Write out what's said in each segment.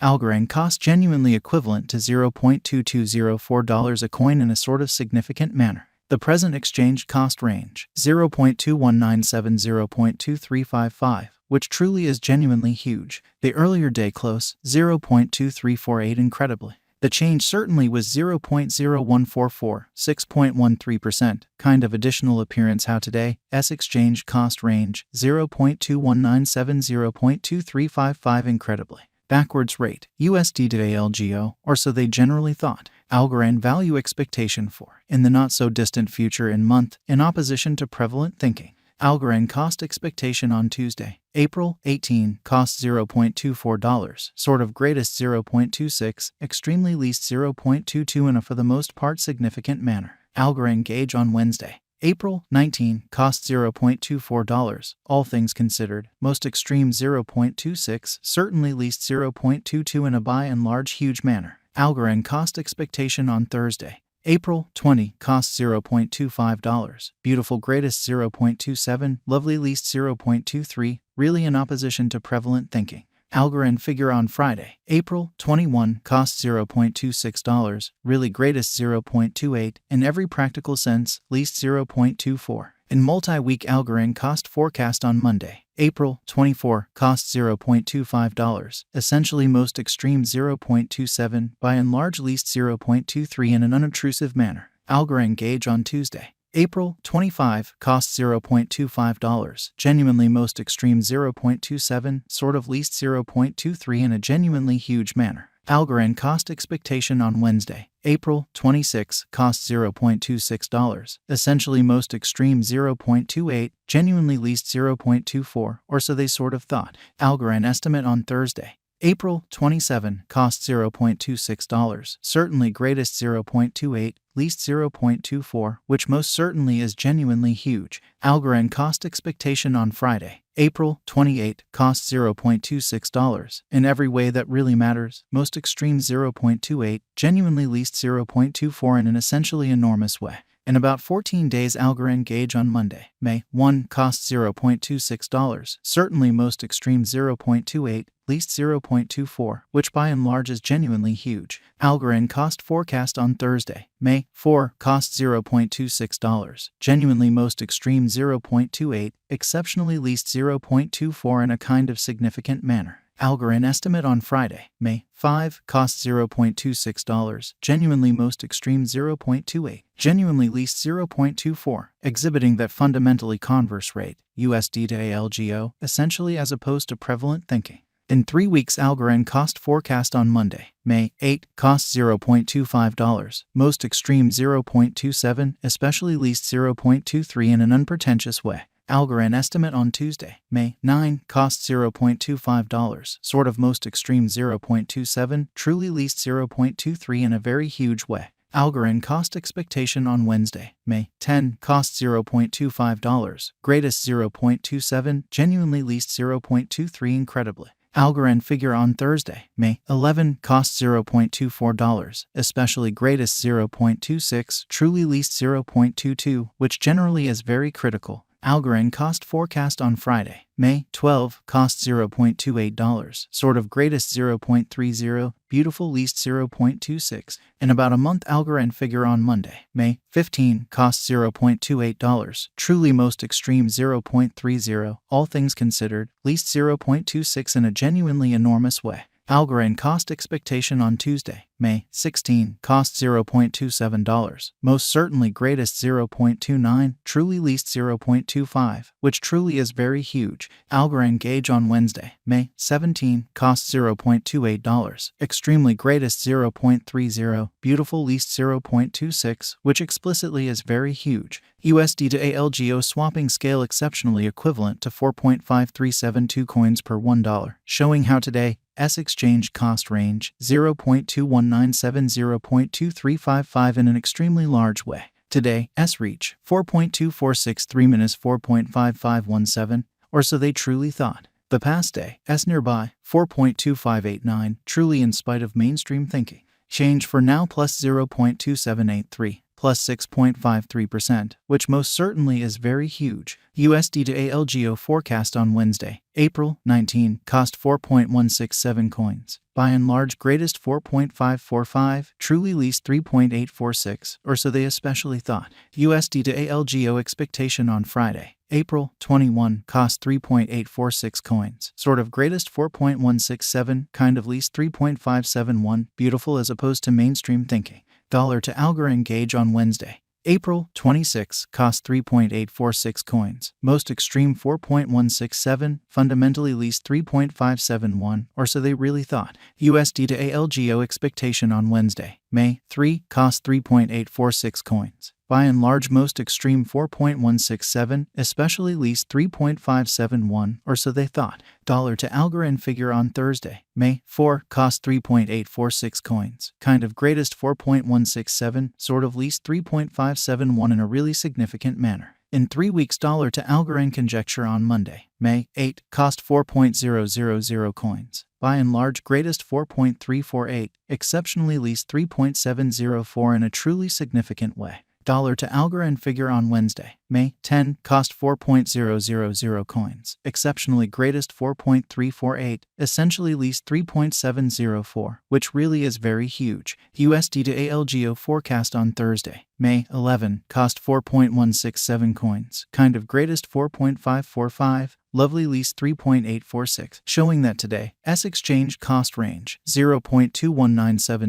Algorand cost genuinely equivalent to $0.2204 a coin in a sort of significant manner. The present exchange cost range, 0.2197 0.2355, which truly is genuinely huge. The earlier day close, 0.2348 incredibly. The change certainly was 0.0144, 6.13%, kind of additional appearance how today, exchange cost range, 0.2197 0.2355 incredibly. Backwards rate, USD to ALGO, or so they generally thought. Algorand value expectation for, in the not-so-distant future in month, in opposition to prevalent thinking. Algorand cost expectation on Tuesday, April 18, cost $0.24, sort of greatest 0.26, extremely least 0.22 in a for the most part significant manner. Algorand gauge on Wednesday, April 19, cost $0.24, all things considered, most extreme 0.26, certainly least 0.22 in a by and large huge manner. Algorand cost expectation on Thursday, April 20, cost $0.25, beautiful greatest 0.27, lovely least 0.23, really in opposition to prevalent thinking. Algorand figure on Friday, April 21, cost $0.26, really greatest 0.28, in every practical sense, least 0.24. In multi-week Algorand cost forecast on Monday, April 24, cost $0.25, essentially most extreme 0.27, by and large least 0.23 in an unobtrusive manner. Algorand gauge on Tuesday, April 25, cost $0.25, genuinely most extreme 0.27, sort of least 0.23 in a genuinely huge manner. Algorand cost expectation on Wednesday, April 26, cost $0.26, essentially most extreme 0.28, genuinely least 0.24, or so they sort of thought. Algorand estimate on Thursday, April 27, cost $0.26, certainly greatest 0.28, least 0.24, which most certainly is genuinely huge. Algorand cost expectation on Friday, April 28, cost $0.26, in every way that really matters, most extreme 0.28, genuinely least 0.24 in an essentially enormous way. In about 14 days Algorand gauge on Monday, May 1, cost $0.26, certainly most extreme 0.28, least 0.24, which by and large is genuinely huge. Algorand cost forecast on Thursday, May 4, cost $0.26, genuinely most extreme 0.28, exceptionally least 0.24 in a kind of significant manner. Algorand estimate on Friday, May 5, cost $0.26, genuinely most extreme 0.28, genuinely least 0.24, exhibiting that fundamentally converse rate, USD to ALGO, essentially as opposed to prevalent thinking. In 3 weeks Algorand cost forecast on Monday, May 8, cost $0.25, most extreme 0.27, especially least 0.23 in an unpretentious way. Algorand estimate on Tuesday, May 9, cost $0.25, sort of most extreme 0.27, truly least 0.23 in a very huge way. Algorand cost expectation on Wednesday, May 10, cost $0.25, greatest 0.27, genuinely least 0.23 incredibly. Algorand figure on Thursday, May 11, cost $0.24, especially greatest 0.26, truly least 0.22, which generally is very critical. Algorand cost forecast on Friday, May 12, cost $0.28, sort of greatest 0.30, beautiful least 0.26. In about a month Algorand figure on Monday, May 15, cost $0.28, truly most extreme 0.30, all things considered, least 0.26 in a genuinely enormous way. Algorand cost expectation on Tuesday, May 16, cost $0.27, most certainly greatest 0.29, truly least 0.25, which truly is very huge. Algorand gauge on Wednesday, May 17, cost $0.28, extremely greatest 0.30, beautiful least 0.26, which explicitly is very huge. USD to ALGO swapping scale exceptionally equivalent to 4.5372 coins per $1, showing how today, exchange cost range 0.2197 0.2355 in an extremely large way. Today, reach 4.2463 minus 4.5517, or so they truly thought. The past day, nearby 4.2589, truly in spite of mainstream thinking. Change for now plus 0.2783. plus 6.53%, which most certainly is very huge. USD to Algo forecast on Wednesday, April 19, cost 4.167 coins. By and large greatest 4.545, truly least 3.846, or so they especially thought. USD to Algo expectation on Friday, April 21, cost 3.846 coins. Sort of greatest 4.167, kind of least 3.571, beautiful as opposed to mainstream thinking. Dollar to Algorand gauge on Wednesday, April 26, cost 3.846 coins. Most extreme 4.167, fundamentally least 3.571, or so they really thought. USD to Algo expectation on Wednesday, May 3, cost 3.846 coins. By and large most extreme 4.167, especially least 3.571, or so they thought. Dollar to Algorand figure on Thursday, May 4, cost 3.846 coins. Kind of greatest 4.167, sort of least 3.571 in a really significant manner. In 3 weeks dollar to Algorand conjecture on Monday, May 8, cost 4.000 coins. By and large greatest 4.348, exceptionally least 3.704 in a truly significant way. Dollar to Algorand figure on Wednesday, May 10, cost 4.000 coins. Exceptionally greatest 4.348, essentially least 3.704, which really is very huge. USD to Algo forecast on Thursday, May 11, cost 4.167 coins. Kind of greatest 4.545, lovely least 3.846, showing that today's exchange cost range 0.2197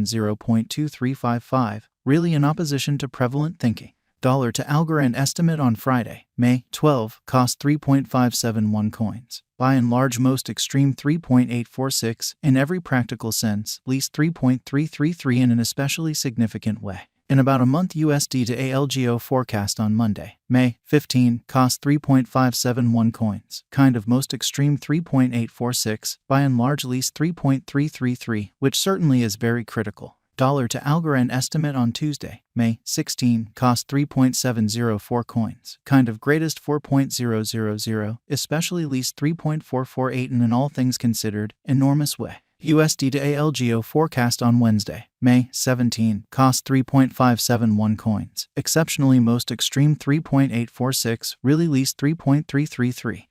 0.2355, really in opposition to prevalent thinking. Dollar to Algorand estimate on Friday, May 12, cost 3.571 coins. By and large most extreme 3.846, in every practical sense, least 3.333 in an especially significant way. In about a month USD to Algo forecast on Monday, May 15, cost 3.571 coins. Kind of most extreme 3.846, by and large least 3.333, which certainly is very critical. Dollar to Algorand estimate on Tuesday, May 16, cost 3.704 coins. Kind of greatest 4.000, especially least 3.448 in an all things considered, enormous way. USD to Algo forecast on Wednesday, May 17, cost 3.571 coins. Exceptionally most extreme 3.846, really least 3.333.